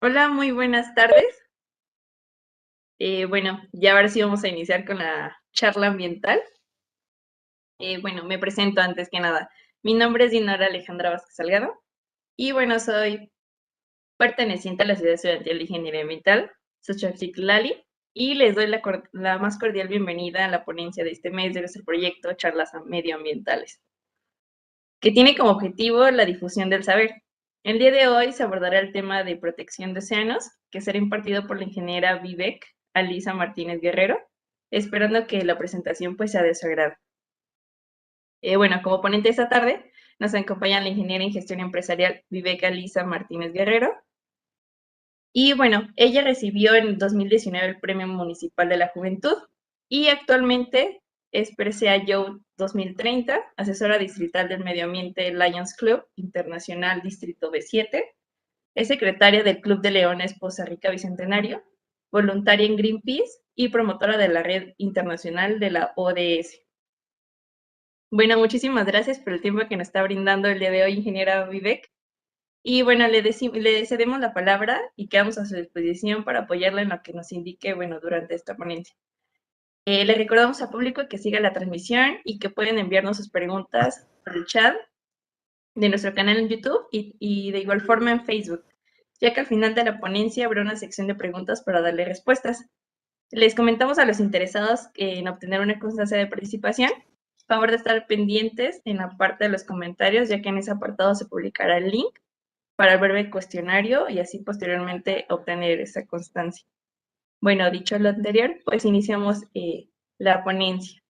Hola, muy buenas tardes. Bueno, ya ahora sí vamos a iniciar con la charla ambiental. Bueno, me presento antes que nada. Mi nombre es Dinora Alejandra Vázquez Salgado y bueno, soy perteneciente a la Ciudad Estudiantil de Ingeniería Ambiental, Xochitl, y les doy la más cordial bienvenida a la ponencia de este mes de nuestro proyecto Charlas Medioambientales, que tiene como objetivo la difusión del saber. El día de hoy se abordará el tema de protección de océanos, que será impartido por la ingeniera Vivek Alisa Martínez Guerrero, esperando que la presentación pues sea de su agrado. Bueno, como ponente esta tarde nos acompaña la ingeniera en gestión empresarial Vivek Alisa Martínez Guerrero. Y bueno, ella recibió en 2019 el Premio Municipal de la Juventud y actualmente es PRCA Youth 2030, asesora distrital del medio ambiente Lions Club Internacional Distrito B7, es secretaria del Club de Leones Poza Rica Bicentenario, voluntaria en Greenpeace y promotora de la Red Internacional de la ODS. Bueno, muchísimas gracias por el tiempo que nos está brindando el día de hoy, ingeniera Vivek. Y bueno, le cedemos la palabra y quedamos a su disposición para apoyarla en lo que nos indique, bueno, durante esta ponencia. Le recordamos al público que siga la transmisión y que pueden enviarnos sus preguntas por el chat de nuestro canal en YouTube y de igual forma en Facebook, ya que al final de la ponencia habrá una sección de preguntas para darle respuestas. Les comentamos a los interesados en obtener una constancia de participación, favor de estar pendientes en la parte de los comentarios, ya que en ese apartado se publicará el link para el breve cuestionario y así posteriormente obtener esa constancia. Bueno, dicho lo anterior, pues iniciamos la ponencia.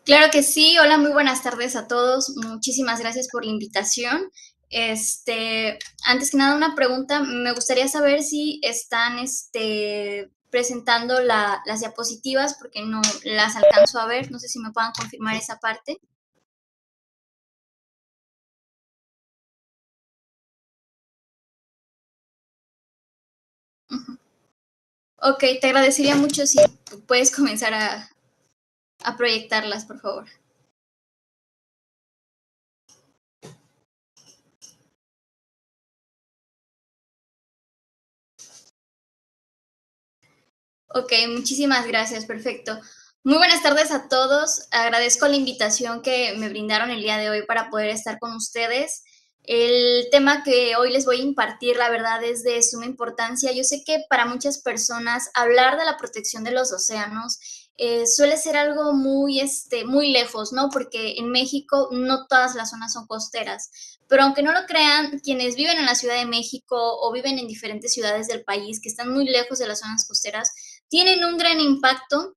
Claro que sí. Hola, muy buenas tardes a todos. Muchísimas gracias por la invitación. Antes que nada, una pregunta. Me gustaría saber si están presentando las diapositivas, porque no las alcanzo a ver. No sé si me puedan confirmar esa parte. Ok, te agradecería mucho si puedes comenzar a proyectarlas, por favor. Ok, muchísimas gracias, perfecto. Muy buenas tardes a todos. Agradezco la invitación que me brindaron el día de hoy para poder estar con ustedes. El tema que hoy les voy a impartir, la verdad, es de suma importancia. Yo sé que para muchas personas hablar de la protección de los océanos suele ser algo muy lejos, ¿no? Porque en México no todas las zonas son costeras. Pero aunque no lo crean, quienes viven en la Ciudad de México o viven en diferentes ciudades del país que están muy lejos de las zonas costeras, tienen un gran impacto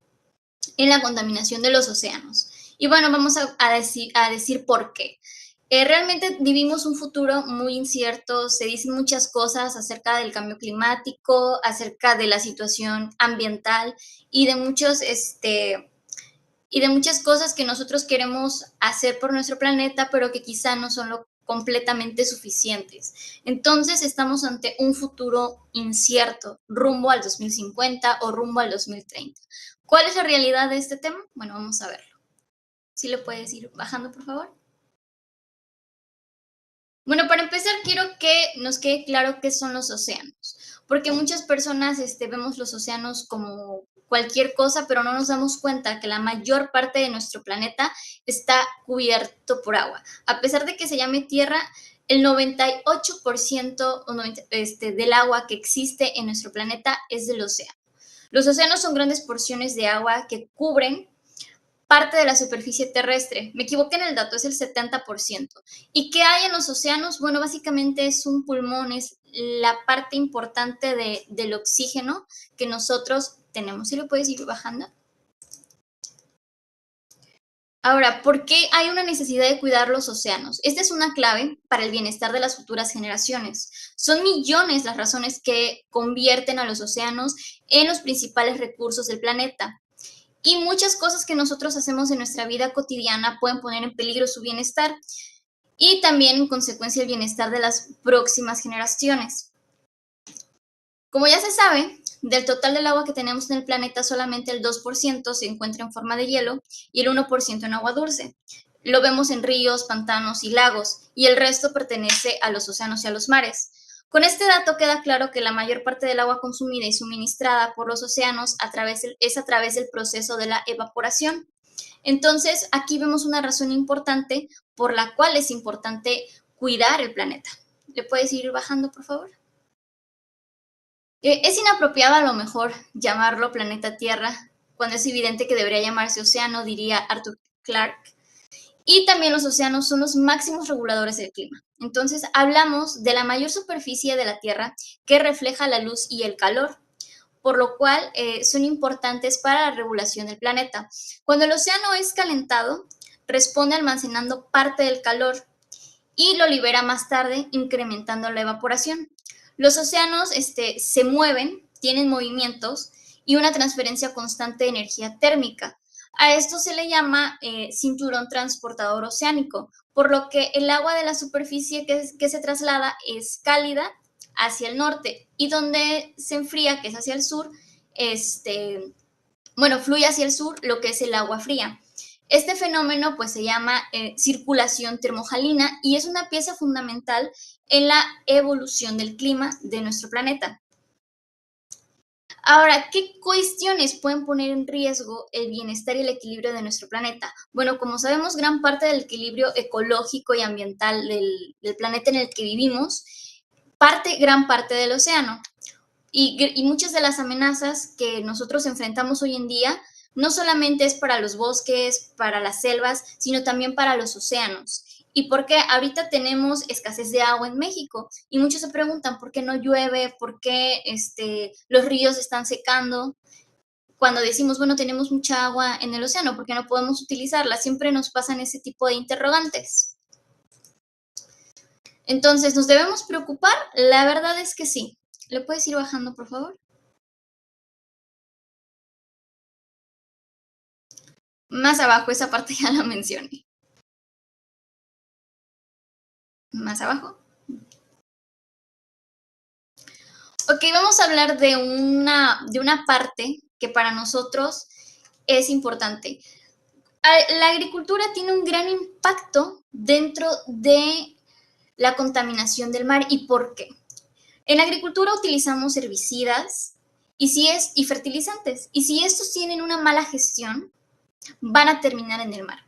en la contaminación de los océanos. Y bueno, vamos a decir por qué. Realmente vivimos un futuro muy incierto, se dicen muchas cosas acerca del cambio climático, acerca de la situación ambiental y de muchas cosas que nosotros queremos hacer por nuestro planeta, pero que quizá no son lo completamente suficientes. Entonces estamos ante un futuro incierto, rumbo al 2050 o rumbo al 2030. ¿Cuál es la realidad de este tema? Bueno, vamos a verlo. ¿Sí lo puedes ir bajando, por favor? Bueno, para empezar, quiero que nos quede claro qué son los océanos, porque muchas personas vemos los océanos como cualquier cosa, pero no nos damos cuenta que la mayor parte de nuestro planeta está cubierto por agua. A pesar de que se llame tierra, el 98% del agua que existe en nuestro planeta es del océano. Los océanos son grandes porciones de agua que cubren parte de la superficie terrestre. Me equivoqué en el dato, es el 70%. ¿Y qué hay en los océanos? Bueno, básicamente es un pulmón, es la parte importante del oxígeno que nosotros tenemos. ¿Sí lo puedes ir bajando? Ahora, ¿por qué hay una necesidad de cuidar los océanos? Esta es una clave para el bienestar de las futuras generaciones. Son millones las razones que convierten a los océanos en los principales recursos del planeta. Y muchas cosas que nosotros hacemos en nuestra vida cotidiana pueden poner en peligro su bienestar y también en consecuencia el bienestar de las próximas generaciones. Como ya se sabe, del total del agua que tenemos en el planeta, solamente el 2% se encuentra en forma de hielo y el 1% en agua dulce. Lo vemos en ríos, pantanos y lagos, y el resto pertenece a los océanos y a los mares. Con este dato queda claro que la mayor parte del agua consumida y suministrada por los océanos es a través del proceso de la evaporación. Entonces, aquí vemos una razón importante por la cual es importante cuidar el planeta. ¿Le puedes ir bajando, por favor? Es inapropiado a lo mejor llamarlo planeta Tierra, cuando es evidente que debería llamarse océano, diría Arthur Clarke. Y también los océanos son los máximos reguladores del clima. Entonces, hablamos de la mayor superficie de la Tierra que refleja la luz y el calor, por lo cual son importantes para la regulación del planeta. Cuando el océano es calentado, responde almacenando parte del calor y lo libera más tarde, incrementando la evaporación. Los océanos se mueven, tienen movimientos y una transferencia constante de energía térmica. A esto se le llama cinturón transportador oceánico, por lo que el agua de la superficie que se traslada es cálida hacia el norte y donde se enfría, que es hacia el sur, fluye hacia el sur lo que es el agua fría. Este fenómeno pues se llama circulación termojalina y es una pieza fundamental en la evolución del clima de nuestro planeta. Ahora, ¿qué cuestiones pueden poner en riesgo el bienestar y el equilibrio de nuestro planeta? Bueno, como sabemos, gran parte del equilibrio ecológico y ambiental del planeta en el que vivimos gran parte del océano. Y muchas de las amenazas que nosotros enfrentamos hoy en día no solamente es para los bosques, para las selvas, sino también para los océanos. ¿Y por qué? Ahorita tenemos escasez de agua en México y muchos se preguntan por qué no llueve, por qué los ríos están secando. Cuando decimos, bueno, tenemos mucha agua en el océano, ¿por qué no podemos utilizarla? Siempre nos pasan ese tipo de interrogantes. Entonces, ¿nos debemos preocupar? La verdad es que sí. ¿Le puedes ir bajando, por favor? Más abajo, esa parte ya la mencioné. Más abajo. Ok, vamos a hablar de una parte que para nosotros es importante. La agricultura tiene un gran impacto dentro de la contaminación del mar. ¿Y por qué? En la agricultura utilizamos herbicidas y fertilizantes. Y si estos tienen una mala gestión, van a terminar en el mar.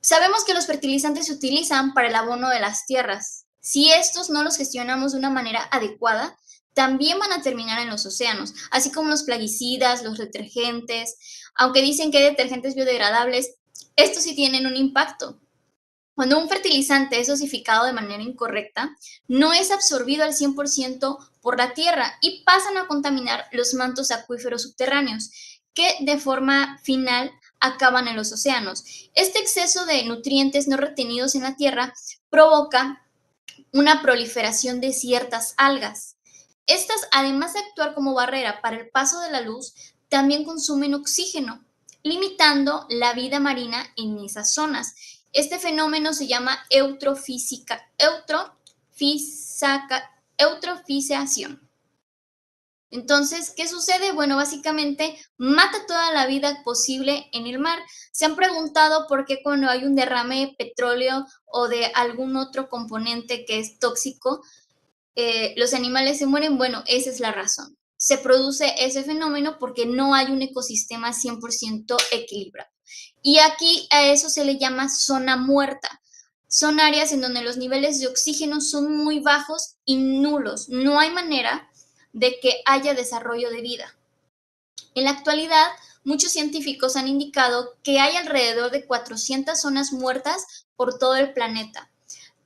Sabemos que los fertilizantes se utilizan para el abono de las tierras. Si estos no los gestionamos de una manera adecuada, también van a terminar en los océanos, así como los plaguicidas, los detergentes. Aunque dicen que hay detergentes biodegradables, estos sí tienen un impacto. Cuando un fertilizante es dosificado de manera incorrecta, no es absorbido al 100% por la tierra y pasan a contaminar los mantos acuíferos subterráneos, que de forma final acaban en los océanos. Este exceso de nutrientes no retenidos en la tierra provoca una proliferación de ciertas algas. Estas, además de actuar como barrera para el paso de la luz, también consumen oxígeno, limitando la vida marina en esas zonas. Este fenómeno se llama eutrofización. Entonces, ¿qué sucede? Bueno, básicamente mata toda la vida posible en el mar. ¿Se han preguntado por qué cuando hay un derrame de petróleo o de algún otro componente que es tóxico, los animales se mueren? Bueno, esa es la razón. Se produce ese fenómeno porque no hay un ecosistema 100% equilibrado. Y aquí a eso se le llama zona muerta. Son áreas en donde los niveles de oxígeno son muy bajos y nulos. No hay manera de que haya desarrollo de vida. En la actualidad, muchos científicos han indicado que hay alrededor de 400 zonas muertas por todo el planeta.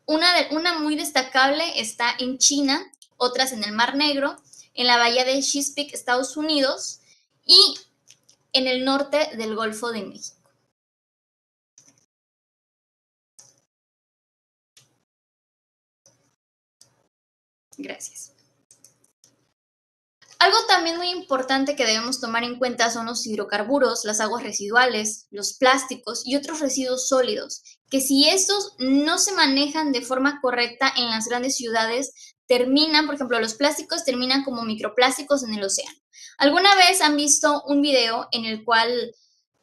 Una muy destacable está en China, otras en el Mar Negro, en la bahía de Chesapeake, Estados Unidos, y en el norte del Golfo de México. Gracias. Algo también muy importante que debemos tomar en cuenta son los hidrocarburos, las aguas residuales, los plásticos y otros residuos sólidos, que si estos no se manejan de forma correcta en las grandes ciudades, por ejemplo, los plásticos terminan como microplásticos en el océano. ¿Alguna vez han visto un video en el cual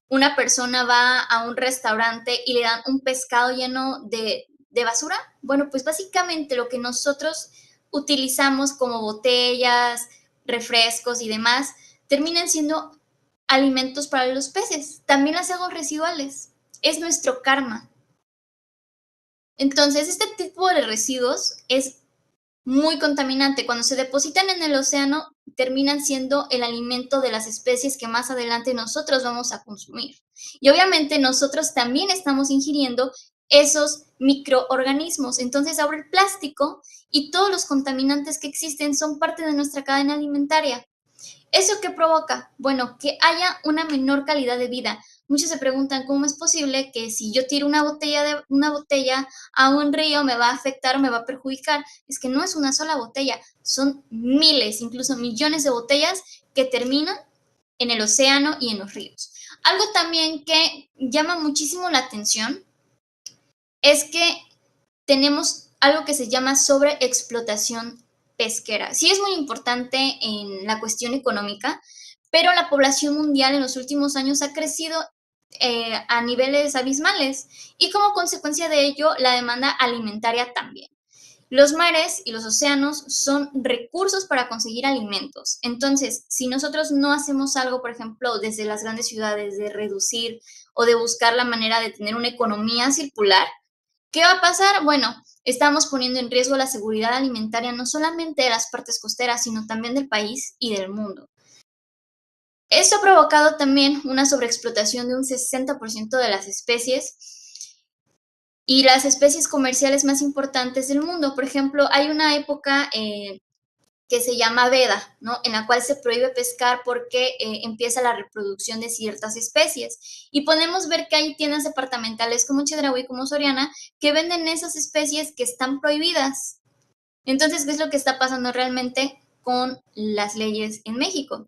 una persona va a un restaurante y le dan un pescado lleno de basura? Bueno, pues básicamente lo que nosotros utilizamos como botellas, refrescos y demás, terminan siendo alimentos para los peces. También las aguas residuales. Es nuestro karma. Entonces, este tipo de residuos es muy contaminante. Cuando se depositan en el océano, terminan siendo el alimento de las especies que más adelante nosotros vamos a consumir. Y obviamente nosotros también estamos ingiriendo esos microorganismos. Entonces ahora el plástico y todos los contaminantes que existen son parte de nuestra cadena alimentaria. ¿Eso qué provoca? Bueno, que haya una menor calidad de vida. Muchos se preguntan cómo es posible que si yo tiro una botella a un río me va a afectar o me va a perjudicar. Es que no es una sola botella, son miles, incluso millones de botellas que terminan en el océano y en los ríos. Algo también que llama muchísimo la atención es que tenemos algo que se llama sobreexplotación pesquera. Sí es muy importante en la cuestión económica, pero la población mundial en los últimos años ha crecido a niveles abismales y como consecuencia de ello la demanda alimentaria también. Los mares y los océanos son recursos para conseguir alimentos. Entonces, si nosotros no hacemos algo, por ejemplo, desde las grandes ciudades, de reducir o de buscar la manera de tener una economía circular, ¿qué va a pasar? Bueno, estamos poniendo en riesgo la seguridad alimentaria no solamente de las partes costeras, sino también del país y del mundo. Esto ha provocado también una sobreexplotación de un 60% de las especies y las especies comerciales más importantes del mundo. Por ejemplo, hay una época que se llama veda, ¿no? En la cual se prohíbe pescar porque empieza la reproducción de ciertas especies. Y podemos ver que hay tiendas departamentales como Chedraui, como Soriana, que venden esas especies que están prohibidas. Entonces, ¿qué es lo que está pasando realmente con las leyes en México?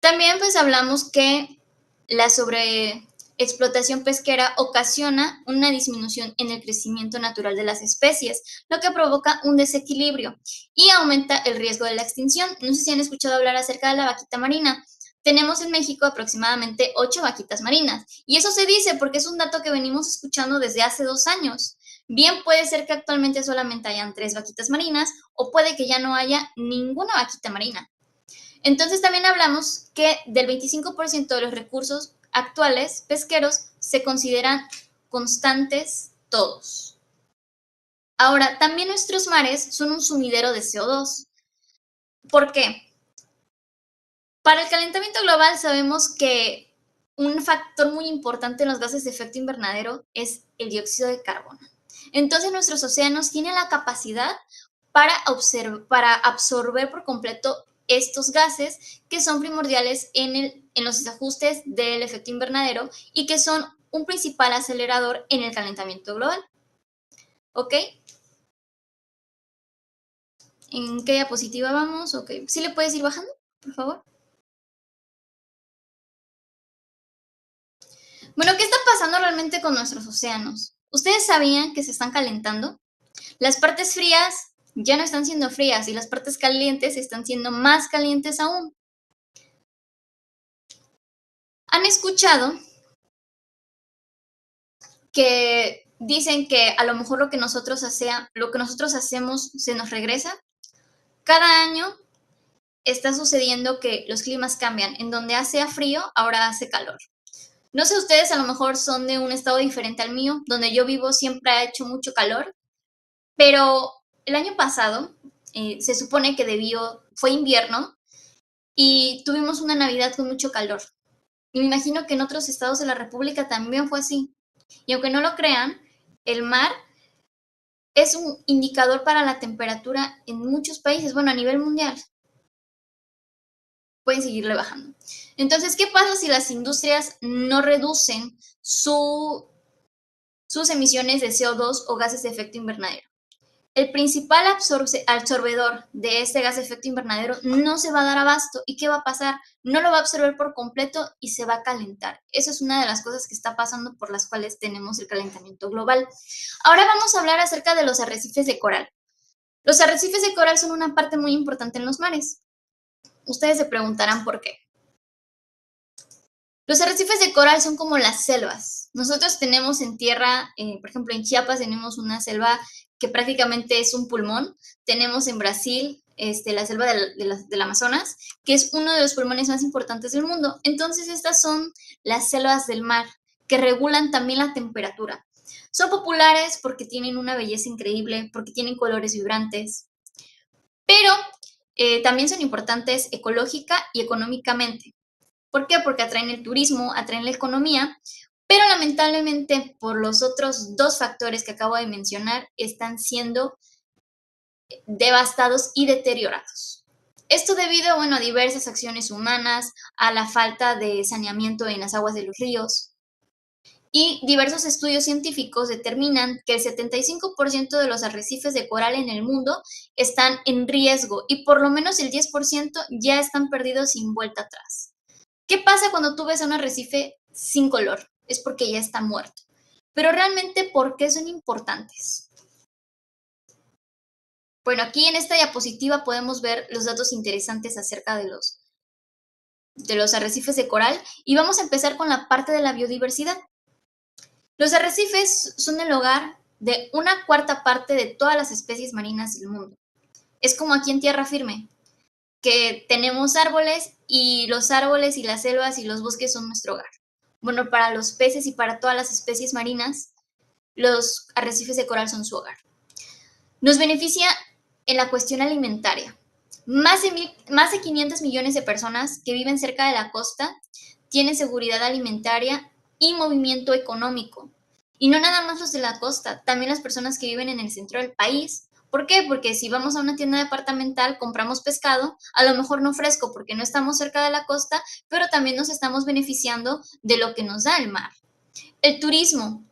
También pues hablamos que la sobreexplotación pesquera ocasiona una disminución en el crecimiento natural de las especies, lo que provoca un desequilibrio y aumenta el riesgo de la extinción. No sé si han escuchado hablar acerca de la vaquita marina. Tenemos en México aproximadamente 8 vaquitas marinas y eso se dice porque es un dato que venimos escuchando desde hace 2 años. Bien puede ser que actualmente solamente hayan 3 vaquitas marinas o puede que ya no haya ninguna vaquita marina. Entonces también hablamos que del 25% de los recursos actuales pesqueros se consideran constantes todos. Ahora, también nuestros mares son un sumidero de CO2. ¿Por qué? Para el calentamiento global sabemos que un factor muy importante en los gases de efecto invernadero es el dióxido de carbono. Entonces nuestros océanos tienen la capacidad para absorber por completo estos gases que son primordiales en los ajustes del efecto invernadero y que son un principal acelerador en el calentamiento global. ¿Ok? ¿En qué diapositiva vamos? Ok. ¿Sí le puedes ir bajando, por favor? Bueno, ¿qué está pasando realmente con nuestros océanos? ¿Ustedes sabían que se están calentando? Las partes frías ya no están siendo frías y las partes calientes están siendo más calientes aún. ¿Han escuchado que dicen que a lo mejor lo que nosotros hacemos se nos regresa? Cada año está sucediendo que los climas cambian. En donde hace frío, ahora hace calor. No sé, ustedes a lo mejor son de un estado diferente al mío. Donde yo vivo siempre ha hecho mucho calor. Pero el año pasado se supone que fue invierno y tuvimos una Navidad con mucho calor. Y me imagino que en otros estados de la República también fue así. Y aunque no lo crean, el mar es un indicador para la temperatura en muchos países, bueno, a nivel mundial. Pueden seguirle bajando. Entonces, ¿qué pasa si las industrias no reducen sus emisiones de CO2 o gases de efecto invernadero? El principal absorbedor de este gas de efecto invernadero no se va a dar abasto. ¿Y qué va a pasar? No lo va a absorber por completo y se va a calentar. Eso es una de las cosas que está pasando por las cuales tenemos el calentamiento global. Ahora vamos a hablar acerca de los arrecifes de coral. Los arrecifes de coral son una parte muy importante en los mares. Ustedes se preguntarán por qué. Los arrecifes de coral son como las selvas. Nosotros tenemos en tierra, por ejemplo, en Chiapas tenemos una selva que prácticamente es un pulmón. Tenemos en Brasil la selva del Amazonas, que es uno de los pulmones más importantes del mundo. Entonces, estas son las selvas del mar, que regulan también la temperatura. Son populares porque tienen una belleza increíble, porque tienen colores vibrantes, pero también son importantes ecológica y económicamente. ¿Por qué? Porque atraen el turismo, atraen la economía, pero lamentablemente por los otros dos factores que acabo de mencionar están siendo devastados y deteriorados. Esto debido, bueno, a diversas acciones humanas, a la falta de saneamiento en las aguas de los ríos, y diversos estudios científicos determinan que el 75% de los arrecifes de coral en el mundo están en riesgo y por lo menos el 10% ya están perdidos sin vuelta atrás. ¿Qué pasa cuando tú ves a un arrecife sin color? Es porque ya está muerto. Pero realmente, ¿por qué son importantes? Bueno, aquí en esta diapositiva podemos ver los datos interesantes acerca de los arrecifes de coral y vamos a empezar con la parte de la biodiversidad. Los arrecifes son el hogar de una cuarta parte de todas las especies marinas del mundo. Es como aquí en tierra firme, que tenemos árboles y los árboles y las selvas y los bosques son nuestro hogar. Bueno, para los peces y para todas las especies marinas, los arrecifes de coral son su hogar. Nos beneficia en la cuestión alimentaria. Más de 500 millones de personas que viven cerca de la costa tienen seguridad alimentaria y movimiento económico. Y no nada más los de la costa, también las personas que viven en el centro del país. ¿Por qué? Porque si vamos a una tienda departamental, compramos pescado, a lo mejor no fresco porque no estamos cerca de la costa, pero también nos estamos beneficiando de lo que nos da el mar. El turismo.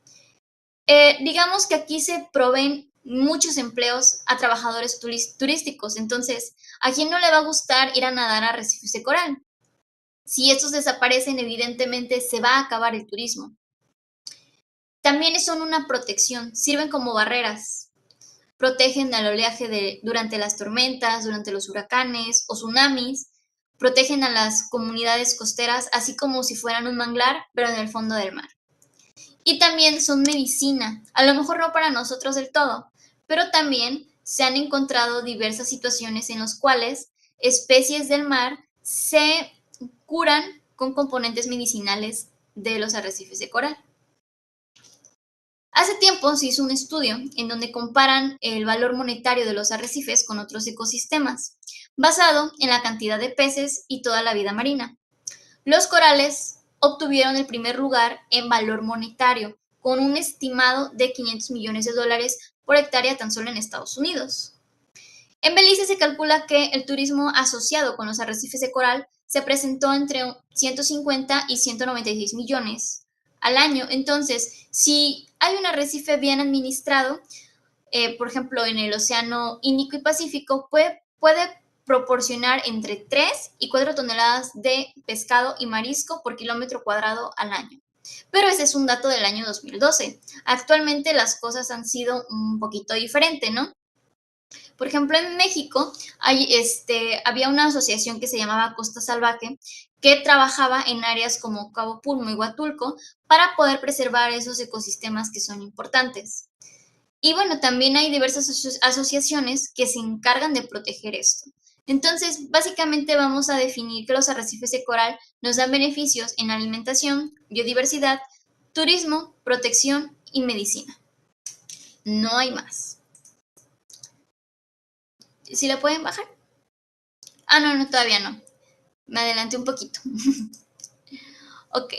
Digamos que aquí se proveen muchos empleos a trabajadores turísticos, entonces, ¿a quién no le va a gustar ir a nadar a arrecifes de coral? Si estos desaparecen, evidentemente se va a acabar el turismo. También son una protección, sirven como barreras. Protegen al oleaje durante las tormentas, durante los huracanes o tsunamis. Protegen a las comunidades costeras, así como si fueran un manglar, pero en el fondo del mar. Y también son medicina, a lo mejor no para nosotros del todo, pero también se han encontrado diversas situaciones en las cuales especies del mar se curan con componentes medicinales de los arrecifes de coral. Hace tiempo se hizo un estudio en donde comparan el valor monetario de los arrecifes con otros ecosistemas, basado en la cantidad de peces y toda la vida marina. Los corales obtuvieron el primer lugar en valor monetario, con un estimado de 500 millones de dólares por hectárea tan solo en Estados Unidos. En Belice se calcula que el turismo asociado con los arrecifes de coral se presentó entre 150 y 196 millones al año. Entonces, si hay un arrecife bien administrado, por ejemplo, en el Océano Índico y Pacífico, puede proporcionar entre 3 y 4 toneladas de pescado y marisco por kilómetro cuadrado al año. Pero ese es un dato del año 2012. Actualmente las cosas han sido un poquito diferentes, ¿no? Por ejemplo, en México había una asociación que se llamaba Costa Salvaje que trabajaba en áreas como Cabo Pulmo y Huatulco para poder preservar esos ecosistemas que son importantes. Y bueno, también hay diversas asociaciones que se encargan de proteger esto. Entonces, básicamente vamos a definir que los arrecifes de coral nos dan beneficios en alimentación, biodiversidad, turismo, protección y medicina. No hay más. ¿Sí la pueden bajar? Ah, no, todavía no. Me adelanté un poquito. Ok.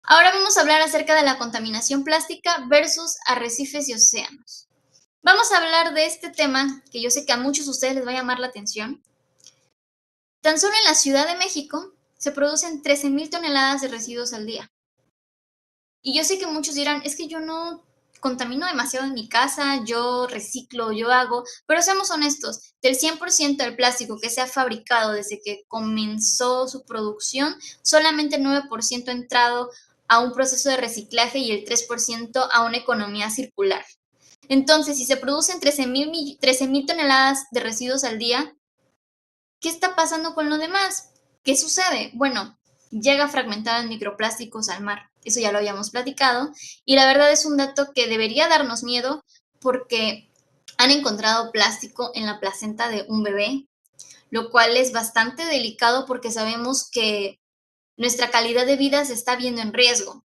Ahora vamos a hablar acerca de la contaminación plástica versus arrecifes y océanos. Vamos a hablar de este tema que yo sé que a muchos de ustedes les va a llamar la atención. Tan solo en la Ciudad de México se producen 13,000 toneladas de residuos al día. Y yo sé que muchos dirán, es que yo no contamino demasiado en mi casa, yo reciclo, yo hago, pero seamos honestos, del 100% del plástico que se ha fabricado desde que comenzó su producción, solamente el 9% ha entrado a un proceso de reciclaje y el 3% a una economía circular. Entonces, si se producen 13,000 toneladas de residuos al día, ¿qué está pasando con lo demás? ¿Qué sucede? Bueno, llega fragmentado en microplásticos al mar. Eso ya lo habíamos platicado. Y la verdad es un dato que debería darnos miedo porque han encontrado plástico en la placenta de un bebé, lo cual es bastante delicado porque sabemos que nuestra calidad de vida se está viendo en riesgo.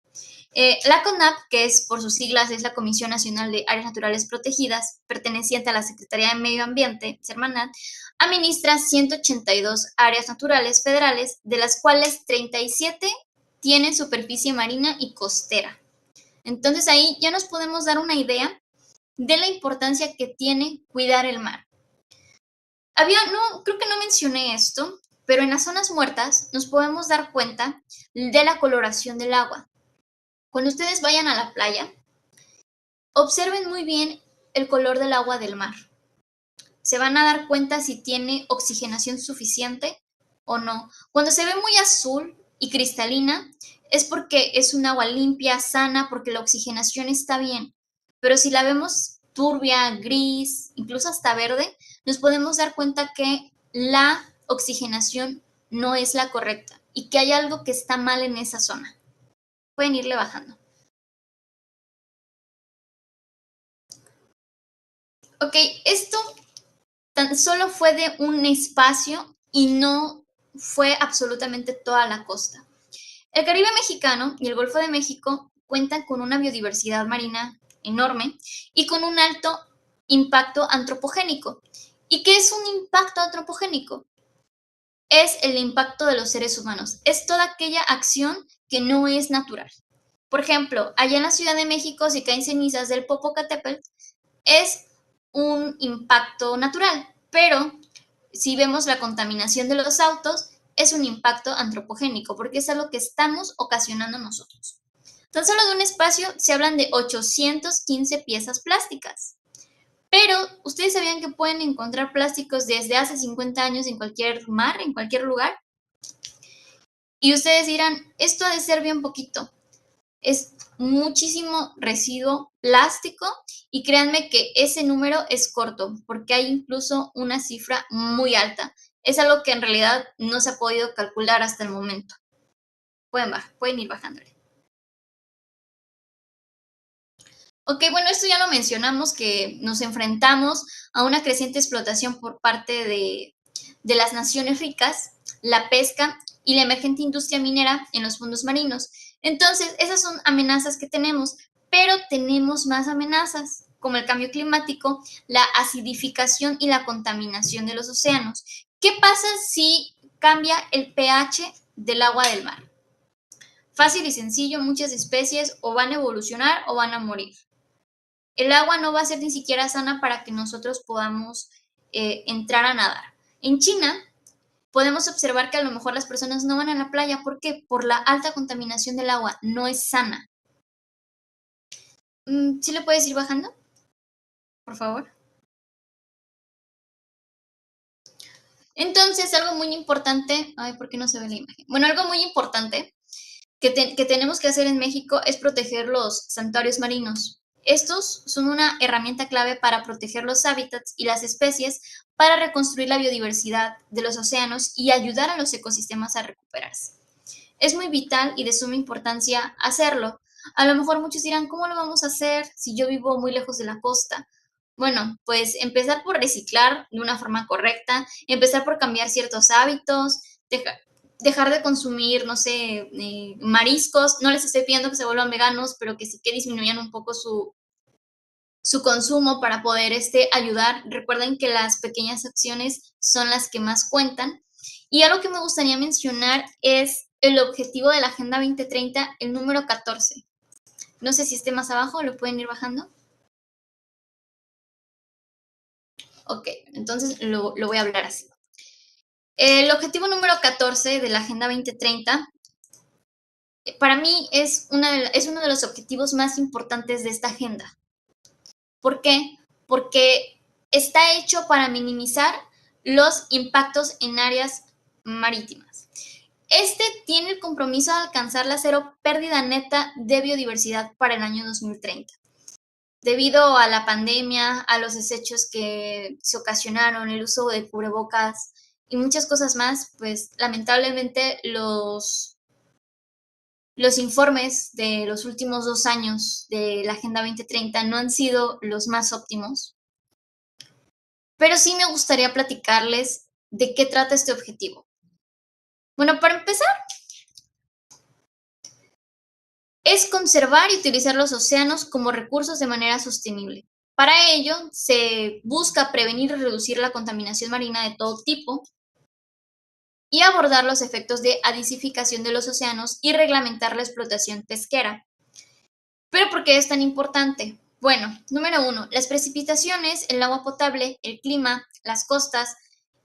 La CONAP, que es por sus siglas, es la Comisión Nacional de Áreas Naturales Protegidas, perteneciente a la Secretaría de Medio Ambiente, Semarnat, administra 182 áreas naturales federales, de las cuales 37 tienen superficie marina y costera. Entonces ahí ya nos podemos dar una idea de la importancia que tiene cuidar el mar. Creo que no mencioné esto, pero en las zonas muertas nos podemos dar cuenta de la coloración del agua. Cuando ustedes vayan a la playa, observen muy bien el color del agua del mar. Se van a dar cuenta si tiene oxigenación suficiente o no. Cuando se ve muy azul y cristalina, es porque es un agua limpia, sana, porque la oxigenación está bien. Pero si la vemos turbia, gris, incluso hasta verde, nos podemos dar cuenta que la oxigenación no es la correcta y que hay algo que está mal en esa zona. Pueden irle bajando. Ok, esto tan solo fue de un espacio y no fue absolutamente toda la costa. El Caribe mexicano y el Golfo de México cuentan con una biodiversidad marina enorme y con un alto impacto antropogénico. ¿Y qué es un impacto antropogénico? Es el impacto de los seres humanos. Es toda aquella acción que no es natural. Por ejemplo, allá en la Ciudad de México, si caen cenizas del Popocatépetl, es un impacto natural, pero si vemos la contaminación de los autos, es un impacto antropogénico, porque es algo que estamos ocasionando nosotros. Tan solo de un espacio se hablan de 815 piezas plásticas. Pero, ¿ustedes sabían que pueden encontrar plásticos desde hace 50 años en cualquier mar, en cualquier lugar? Y ustedes dirán, esto ha de ser bien poquito. Es muchísimo residuo plástico y créanme que ese número es corto porque hay incluso una cifra muy alta. Es algo que en realidad no se ha podido calcular hasta el momento. Pueden ir bajándole. Ok, bueno, esto ya lo mencionamos, que nos enfrentamos a una creciente explotación por parte de las naciones ricas, la pesca y la emergente industria minera en los fondos marinos. Entonces, esas son amenazas que tenemos, pero tenemos más amenazas, como el cambio climático, la acidificación y la contaminación de los océanos. ¿Qué pasa si cambia el pH del agua del mar? Fácil y sencillo, muchas especies o van a evolucionar o van a morir. El agua no va a ser ni siquiera sana para que nosotros podamos entrar a nadar. En China podemos observar que a lo mejor las personas no van a la playa. ¿Por qué? Por la alta contaminación del agua. No es sana. ¿Sí le puedes ir bajando? Por favor. Entonces, algo muy importante. Ay, ¿por qué no se ve la imagen? Bueno, algo muy importante que tenemos que hacer en México es proteger los santuarios marinos. Estos son una herramienta clave para proteger los hábitats y las especies, para reconstruir la biodiversidad de los océanos y ayudar a los ecosistemas a recuperarse. Es muy vital y de suma importancia hacerlo. A lo mejor muchos dirán, ¿cómo lo vamos a hacer si yo vivo muy lejos de la costa? Bueno, pues empezar por reciclar de una forma correcta, empezar por cambiar ciertos hábitos, dejar de consumir, no sé, mariscos. No les estoy pidiendo que se vuelvan veganos, pero que sí que disminuyan un poco su consumo para poder ayudar. Recuerden que las pequeñas acciones son las que más cuentan. Y algo que me gustaría mencionar es el objetivo de la Agenda 2030, el número 14. No sé si esté más abajo, lo pueden ir bajando. Ok, entonces lo voy a hablar así. El objetivo número 14 de la Agenda 2030 para mí es uno de los objetivos más importantes de esta agenda. ¿Por qué? Porque está hecho para minimizar los impactos en áreas marítimas. Este tiene el compromiso de alcanzar la cero pérdida neta de biodiversidad para el año 2030. Debido a la pandemia, a los desechos que se ocasionaron, el uso de cubrebocas y muchas cosas más, pues lamentablemente los informes de los últimos 2 años de la Agenda 2030 no han sido los más óptimos. pero sí me gustaría platicarles de qué trata este objetivo. Bueno, para empezar, es conservar y utilizar los océanos como recursos de manera sostenible. Para ello, se busca prevenir y reducir la contaminación marina de todo tipo y abordar los efectos de acidificación de los océanos y reglamentar la explotación pesquera. ¿Pero por qué es tan importante? Bueno, número uno, las precipitaciones, el agua potable, el clima, las costas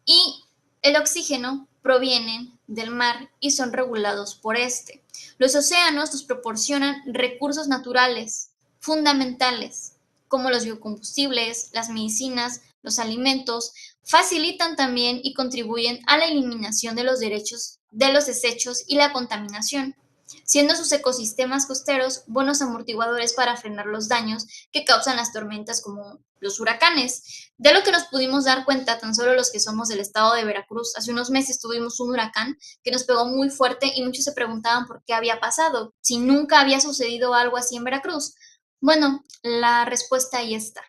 y el oxígeno provienen del mar y son regulados por este. Los océanos nos proporcionan recursos naturales fundamentales, como los biocombustibles, las medicinas, los alimentos, facilitan también y contribuyen a la eliminación de los desechos y la contaminación, siendo sus ecosistemas costeros buenos amortiguadores para frenar los daños que causan las tormentas como los huracanes. De lo que nos pudimos dar cuenta tan solo los que somos del estado de Veracruz, hace unos meses tuvimos un huracán que nos pegó muy fuerte y muchos se preguntaban por qué había pasado, si nunca había sucedido algo así en Veracruz. Bueno, la respuesta ahí está.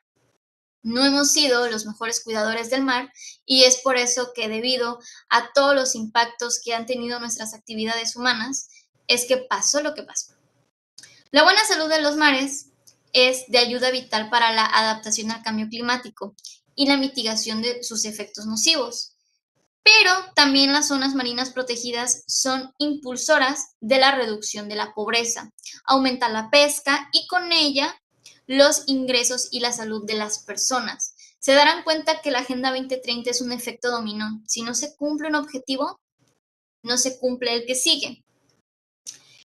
No hemos sido los mejores cuidadores del mar y es por eso que debido a todos los impactos que han tenido nuestras actividades humanas, es que pasó lo que pasó. La buena salud de los mares es de ayuda vital para la adaptación al cambio climático y la mitigación de sus efectos nocivos. Pero también las zonas marinas protegidas son impulsoras de la reducción de la pobreza, aumenta la pesca y con ella los ingresos y la salud de las personas. Se darán cuenta que la Agenda 2030 es un efecto dominó. Si no se cumple un objetivo, no se cumple el que sigue.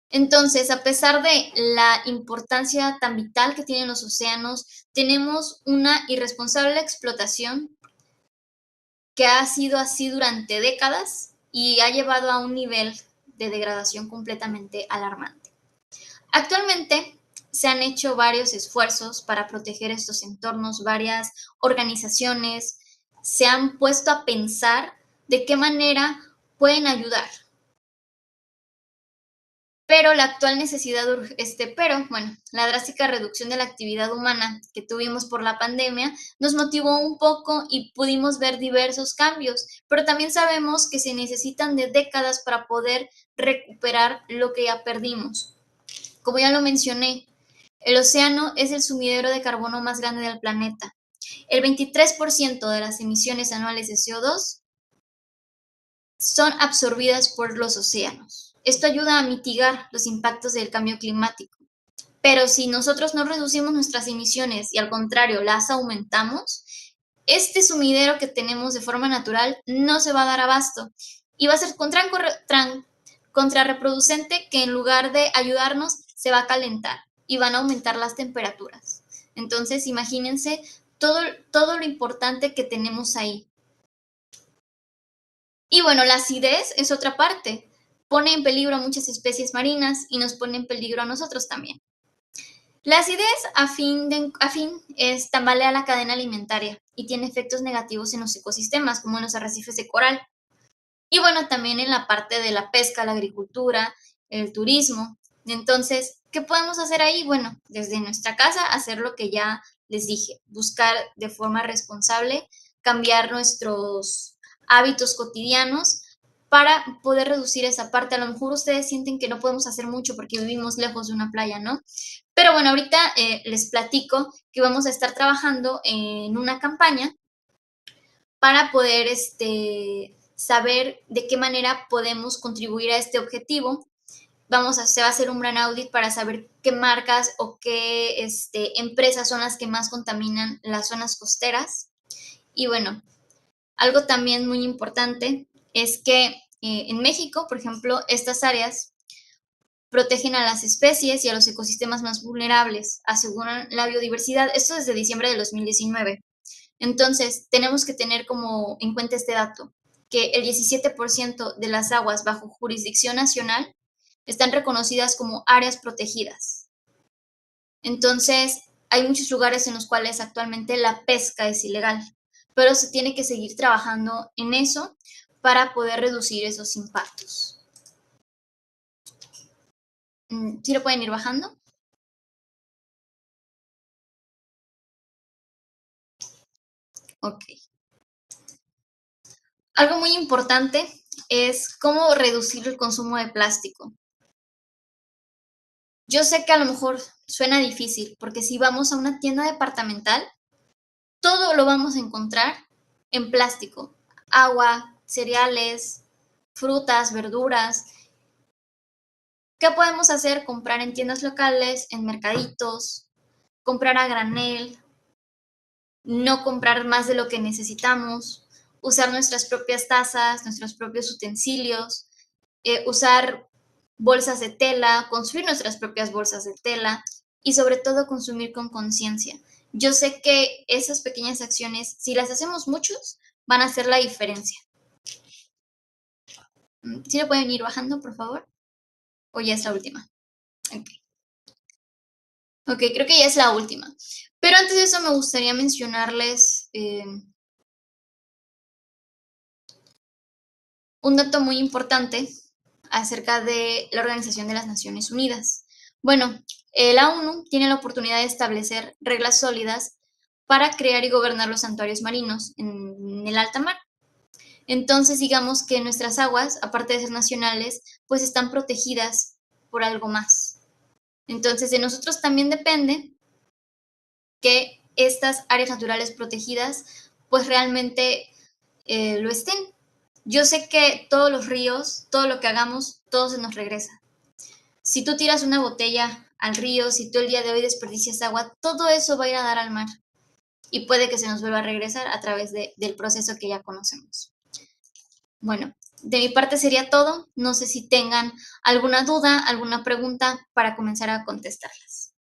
Entonces, a pesar de la importancia tan vital que tienen los océanos, tenemos una irresponsable explotación que ha sido así durante décadas y ha llevado a un nivel de degradación completamente alarmante. Actualmente se han hecho varios esfuerzos para proteger estos entornos, varias organizaciones se han puesto a pensar de qué manera pueden ayudar. Pero la actual necesidad, la drástica reducción de la actividad humana que tuvimos por la pandemia nos motivó un poco y pudimos ver diversos cambios, pero también sabemos que se necesitan de décadas para poder recuperar lo que ya perdimos. Como ya lo mencioné, el océano es el sumidero de carbono más grande del planeta. El 23% de las emisiones anuales de CO2 son absorbidas por los océanos. Esto ayuda a mitigar los impactos del cambio climático. Pero si nosotros no reducimos nuestras emisiones y al contrario las aumentamos, este sumidero que tenemos de forma natural no se va a dar abasto y va a ser contrarreproducente que en lugar de ayudarnos se va a calentar y van a aumentar las temperaturas. Entonces imagínense todo lo importante que tenemos ahí. Y bueno, la acidez es otra parte. Pone en peligro a muchas especies marinas y nos pone en peligro a nosotros también. La acidez a fin es tambalea la cadena alimentaria y tiene efectos negativos en los ecosistemas, como en los arrecifes de coral. Y bueno, también en la parte de la pesca, la agricultura, el turismo. Entonces, ¿qué podemos hacer ahí? Bueno, desde nuestra casa hacer lo que ya les dije, buscar de forma responsable, cambiar nuestros hábitos cotidianos para poder reducir esa parte. A lo mejor ustedes sienten que no podemos hacer mucho porque vivimos lejos de una playa, ¿no? Pero bueno, ahorita les platico que vamos a estar trabajando en una campaña para poder saber de qué manera podemos contribuir a este objetivo. Se va a hacer un gran audit para saber qué marcas o qué empresas son las que más contaminan las zonas costeras. Y bueno, algo también muy importante es que en México, por ejemplo, estas áreas protegen a las especies y a los ecosistemas más vulnerables, aseguran la biodiversidad. Esto desde diciembre de 2019. Entonces, tenemos que tener como en cuenta este dato, que el 17% de las aguas bajo jurisdicción nacional están reconocidas como áreas protegidas. Entonces, hay muchos lugares en los cuales actualmente la pesca es ilegal, pero se tiene que seguir trabajando en eso para poder reducir esos impactos. ¿Sí lo pueden ir bajando? Ok. Algo muy importante es cómo reducir el consumo de plástico. Yo sé que a lo mejor suena difícil, porque si vamos a una tienda departamental, todo lo vamos a encontrar en plástico. Agua, cereales, frutas, verduras. ¿Qué podemos hacer? Comprar en tiendas locales, en mercaditos, comprar a granel, no comprar más de lo que necesitamos, usar nuestras propias tazas, nuestros propios utensilios, usar bolsas de tela, construir nuestras propias bolsas de tela y sobre todo consumir con conciencia. Yo sé que esas pequeñas acciones, si las hacemos muchos, van a hacer la diferencia. ¿Sí lo pueden ir bajando, por favor? ¿O ya es la última? Ok. Ok, creo que ya es la última. Pero antes de eso me gustaría mencionarles un dato muy importante acerca de la Organización de las Naciones Unidas. Bueno, la ONU tiene la oportunidad de establecer reglas sólidas para crear y gobernar los santuarios marinos en el alta mar. Entonces, digamos que nuestras aguas, aparte de ser nacionales, pues están protegidas por algo más. Entonces, de nosotros también depende que estas áreas naturales protegidas, pues realmente lo estén. Yo sé que todos los ríos, todo lo que hagamos, todo se nos regresa. Si tú tiras una botella al río, si tú el día de hoy desperdicias agua, todo eso va a ir a dar al mar y puede que se nos vuelva a regresar a través del proceso que ya conocemos. Bueno, de mi parte sería todo. No sé si tengan alguna duda, alguna pregunta para comenzar a contestarlas.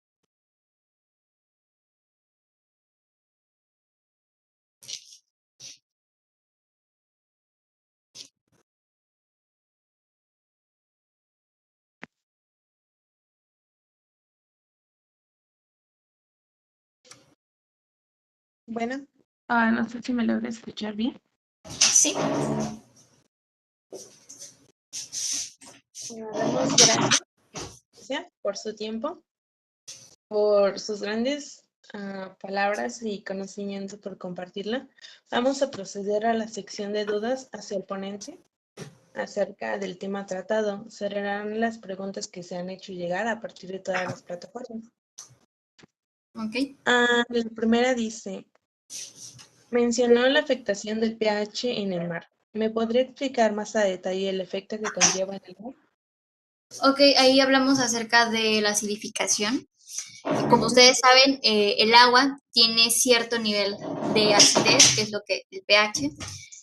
Bueno, no sé si me logra escuchar bien. Sí. Damos gracias por su tiempo, por sus grandes palabras y conocimiento por compartirla. Vamos a proceder a la sección de dudas hacia el ponente acerca del tema tratado. Serán las preguntas que se han hecho llegar a partir de todas las plataformas. Ok. La primera dice, mencionó la afectación del pH en el mar. ¿Me podría explicar más a detalle el efecto que conlleva en el mar? Ok, ahí hablamos acerca de la acidificación. Como ustedes saben, el agua tiene cierto nivel de acidez, que es lo que el pH.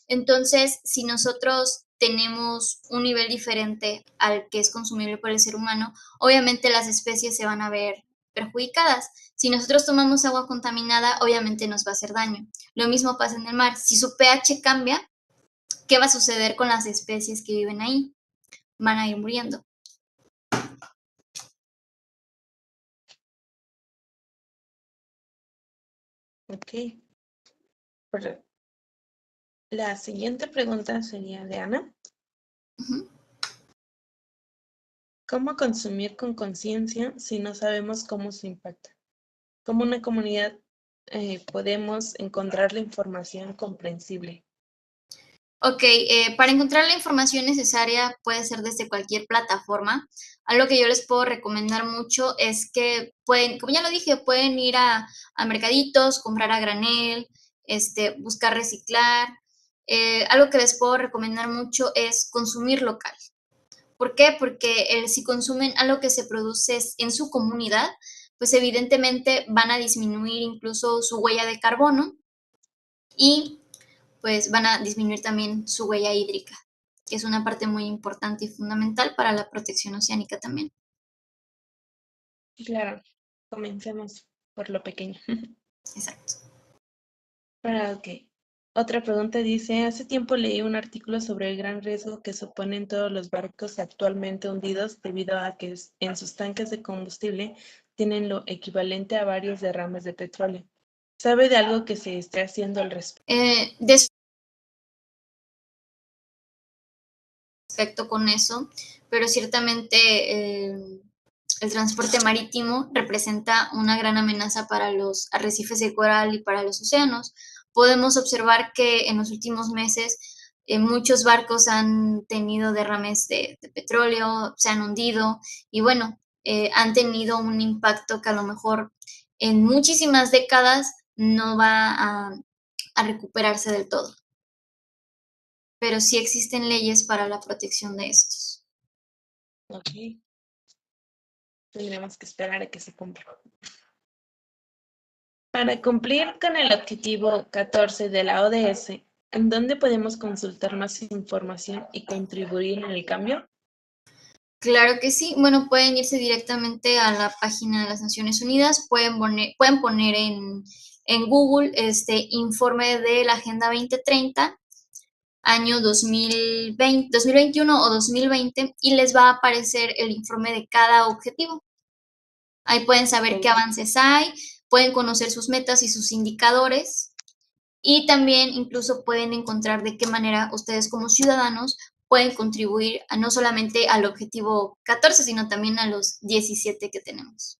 Entonces, si nosotros tenemos un nivel diferente al que es consumible por el ser humano, obviamente las especies se van a ver perjudicadas. Si nosotros tomamos agua contaminada, obviamente nos va a hacer daño. Lo mismo pasa en el mar. Si su pH cambia, ¿qué va a suceder con las especies que viven ahí? Van a ir muriendo. Ok. La siguiente pregunta sería de Ana. ¿Cómo consumir con conciencia si no sabemos cómo se impacta? ¿Cómo una comunidad podemos encontrar la información comprensible? Ok, para encontrar la información necesaria puede ser desde cualquier plataforma. Algo que yo les puedo recomendar mucho es que pueden, como ya lo dije, pueden ir a mercaditos, comprar a granel, buscar reciclar. Algo que les puedo recomendar mucho es consumir local. ¿Por qué? Porque si consumen algo que se produce en su comunidad, pues evidentemente van a disminuir incluso su huella de carbono y pues van a disminuir también su huella hídrica, que es una parte muy importante y fundamental para la protección oceánica también. Claro, comencemos por lo pequeño. Exacto. Ok. Otra pregunta dice, hace tiempo leí un artículo sobre el gran riesgo que suponen todos los barcos actualmente hundidos debido a que en sus tanques de combustible tienen lo equivalente a varios derrames de petróleo. ¿Sabe de algo que se esté haciendo al respecto? Respecto con eso, pero ciertamente el transporte marítimo representa una gran amenaza para los arrecifes de coral y para los océanos. Podemos observar que en los últimos meses Muchos barcos han tenido derrames de petróleo, se han hundido y bueno, han tenido un impacto que a lo mejor en muchísimas décadas no va a recuperarse del todo. Pero sí existen leyes para la protección de estos. Ok. Tendremos que esperar a que se cumpla. Para cumplir con el objetivo 14 de la ODS, ¿en dónde podemos consultar más información y contribuir en el cambio? Claro que sí. Bueno, pueden irse directamente a la página de las Naciones Unidas, pueden poner en Google informe de la Agenda 2030, año 2021 o 2020, y les va a aparecer el informe de cada objetivo. Ahí pueden saber qué avances hay, pueden conocer sus metas y sus indicadores, y también incluso pueden encontrar de qué manera ustedes como ciudadanos pueden contribuir a no solamente al objetivo 14, sino también a los 17 que tenemos.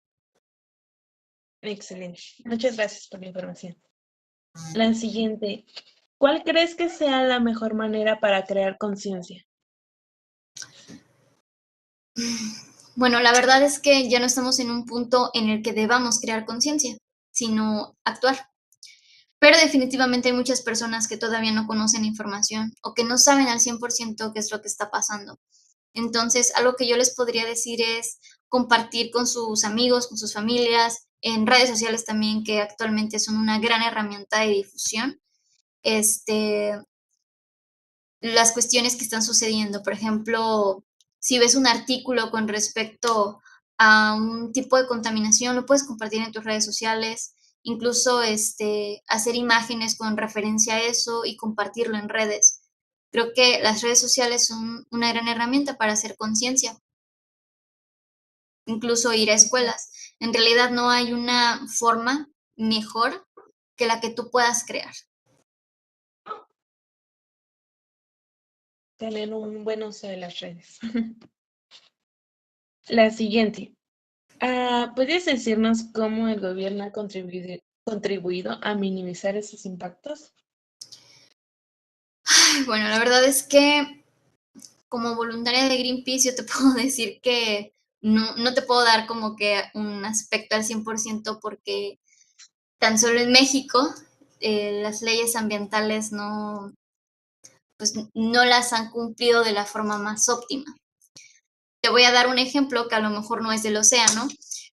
Excelente. Muchas gracias por la información. La siguiente. ¿Cuál crees que sea la mejor manera para crear conciencia? Bueno, la verdad es que ya no estamos en un punto en el que debamos crear conciencia, sino actuar. Pero definitivamente hay muchas personas que todavía no conocen información o que no saben al 100% qué es lo que está pasando. Entonces, algo que yo les podría decir es compartir con sus amigos, con sus familias, en redes sociales también, que actualmente son una gran herramienta de difusión, las cuestiones que están sucediendo. Por ejemplo, si ves un artículo con respecto a un tipo de contaminación, lo puedes compartir en tus redes sociales, incluso hacer imágenes con referencia a eso y compartirlo en redes. Creo que las redes sociales son una gran herramienta para hacer conciencia, incluso ir a escuelas. En realidad no hay una forma mejor que la que tú puedas crear. Tener un buen uso de las redes. La siguiente. ¿Puedes decirnos cómo el gobierno ha contribuido a minimizar esos impactos? Bueno, la verdad es que como voluntaria de Greenpeace yo te puedo decir que no te puedo dar como que un aspecto al 100% porque tan solo en México las leyes ambientales pues, no las han cumplido de la forma más óptima. Te voy a dar un ejemplo que a lo mejor no es del océano,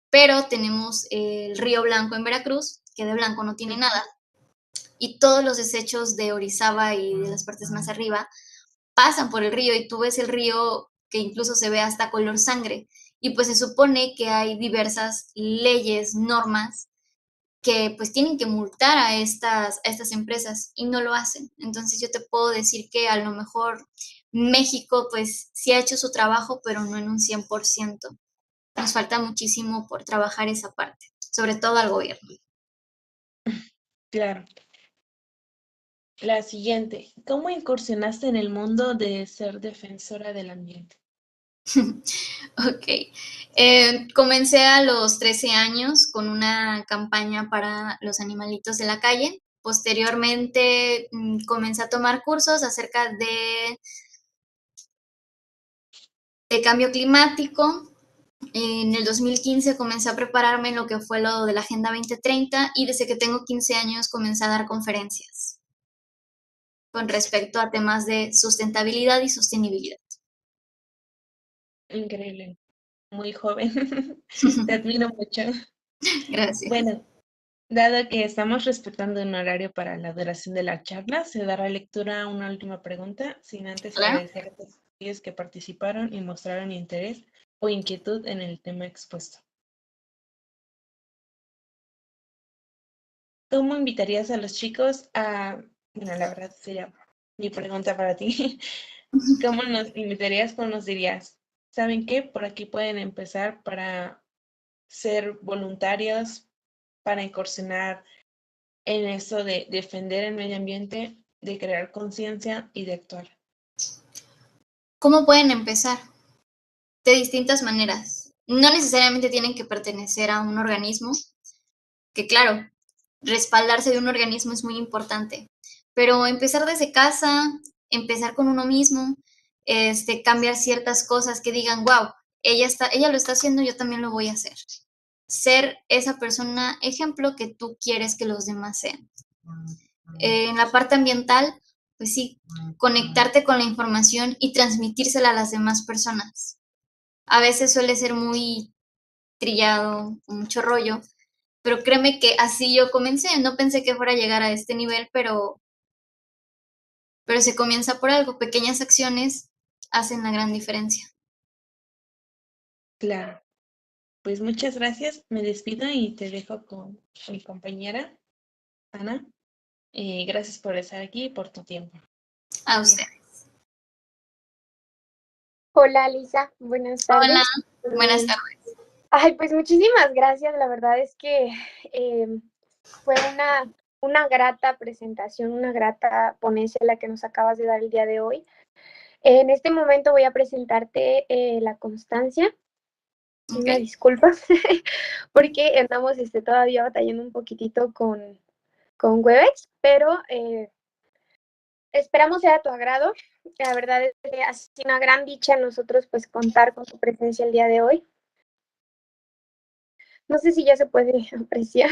pero tenemos el Río Blanco en Veracruz, que de blanco no tiene nada, y todos los desechos de Orizaba y de las partes más arriba pasan por el río y tú ves el río que incluso se ve hasta color sangre. Y pues se supone que hay diversas leyes, normas que pues tienen que multar a estas empresas y no lo hacen. Entonces yo te puedo decir que a lo mejor México pues sí ha hecho su trabajo, pero no en un 100%. Nos falta muchísimo por trabajar esa parte, sobre todo al gobierno. Claro. La siguiente. ¿Cómo incursionaste en el mundo de ser defensora del ambiente? Ok. Comencé a los 13 años con una campaña para los animalitos de la calle. Posteriormente comencé a tomar cursos acerca de cambio climático. En el 2015 comencé a prepararme en lo que fue lo de la Agenda 2030 y desde que tengo 15 años comencé a dar conferencias con respecto a temas de sustentabilidad y sostenibilidad. Increíble. Muy joven. Te admiro mucho. Gracias. Bueno, dado que estamos respetando un horario para la duración de la charla, se dará lectura a una última pregunta, sin antes Claro. agradecer a todos aquellos que participaron y mostraron interés o inquietud en el tema expuesto. ¿Cómo invitarías a los chicos a, bueno, la verdad sería mi pregunta para ti, ¿cómo nos invitarías o nos dirías, ¿saben qué? Por aquí pueden empezar para ser voluntarios, para incursionar en eso de defender el medio ambiente, de crear conciencia y de actuar? ¿Cómo pueden empezar? De distintas maneras. No necesariamente tienen que pertenecer a un organismo, que claro, respaldarse de un organismo es muy importante, pero empezar desde casa, empezar con uno mismo, cambiar ciertas cosas que digan, wow, ella lo está haciendo, yo también lo voy a hacer. Ser esa persona ejemplo que tú quieres que los demás sean. En la parte ambiental, pues sí, conectarte con la información y transmitírsela a las demás personas. A veces suele ser muy trillado, mucho rollo, pero créeme que así yo comencé. No pensé que fuera a llegar a este nivel, pero se comienza por algo. Pequeñas acciones hacen la gran diferencia. Claro. Pues muchas gracias. Me despido y te dejo con mi compañera, Ana. Gracias por estar aquí y por tu tiempo. A usted. Hola, Lisa. Buenas tardes. Hola, buenas tardes. Ay, pues muchísimas gracias. La verdad es que fue una grata presentación, una grata ponencia la que nos acabas de dar el día de hoy. En este momento voy a presentarte la constancia. Una disculpa, porque andamos todavía batallando un poquitito con Webex, pero esperamos sea de tu agrado. La verdad es que ha sido una gran dicha nosotros pues contar con tu presencia el día de hoy. No sé si ya se puede apreciar.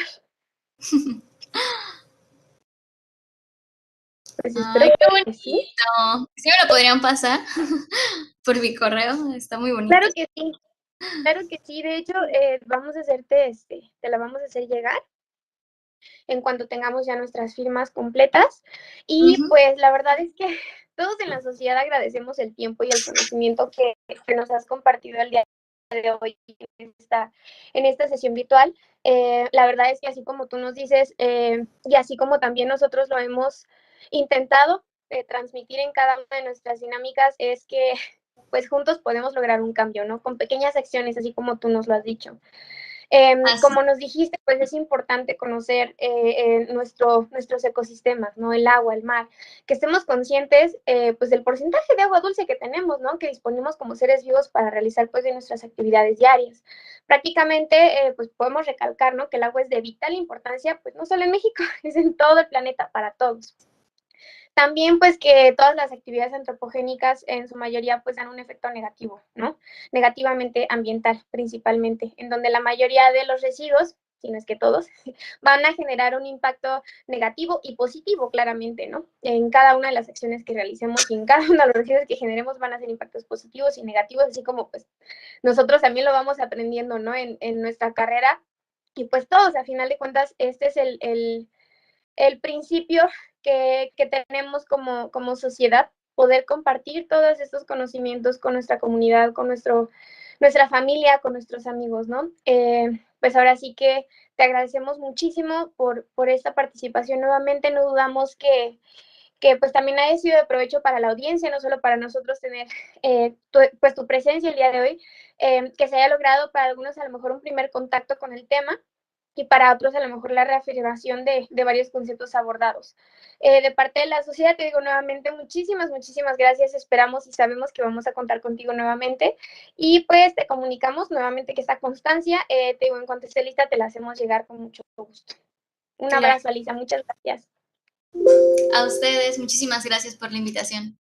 Pues espero Ay, qué que bonito. sí. ¿Sí me lo podrían pasar por mi correo? Está muy bonito. Claro que sí. Claro que sí. De hecho, vamos a hacerte, te la vamos a hacer llegar en cuanto tengamos ya nuestras firmas completas. Y pues la verdad es que todos en la sociedad agradecemos el tiempo y el conocimiento que nos has compartido el día de hoy en esta sesión virtual. La verdad es que así como tú nos dices, y así como también nosotros lo hemos intentado transmitir en cada una de nuestras dinámicas, es que pues juntos podemos lograr un cambio, ¿no? Con pequeñas acciones, así como tú nos lo has dicho. Como nos dijiste, pues es importante conocer nuestros ecosistemas, ¿no? El agua, el mar, que estemos conscientes pues del porcentaje de agua dulce que tenemos, ¿no? Que disponemos como seres vivos para realizar pues de nuestras actividades diarias. Prácticamente pues podemos recalcar, ¿no? Que el agua es de vital importancia, pues no solo en México, es en todo el planeta para todos. También, pues, que todas las actividades antropogénicas en su mayoría, pues, dan un efecto negativo, ¿no? Negativamente ambiental, principalmente, en donde la mayoría de los residuos, si no es que todos, van a generar un impacto negativo y positivo, claramente, ¿no? En cada una de las acciones que realicemos y en cada uno de los residuos que generemos van a ser impactos positivos y negativos, así como, pues, nosotros también lo vamos aprendiendo, ¿no? En nuestra carrera. Y, pues, todos, a final de cuentas, este es el principio que tenemos como sociedad, poder compartir todos estos conocimientos con nuestra comunidad, con nuestra familia, con nuestros amigos, ¿no? Pues ahora sí que te agradecemos muchísimo por esta participación nuevamente. No dudamos que pues también haya sido de provecho para la audiencia, no solo para nosotros tener tu presencia el día de hoy, que se haya logrado para algunos a lo mejor un primer contacto con el tema, y para otros a lo mejor la reafirmación de varios conceptos abordados. De parte de la sociedad, te digo nuevamente muchísimas gracias. Esperamos y sabemos que vamos a contar contigo nuevamente. Y pues te comunicamos nuevamente que esta constancia, te digo, en cuanto esté lista, te la hacemos llegar con mucho gusto. Un abrazo, Alisa. Muchas gracias. A ustedes, muchísimas gracias por la invitación.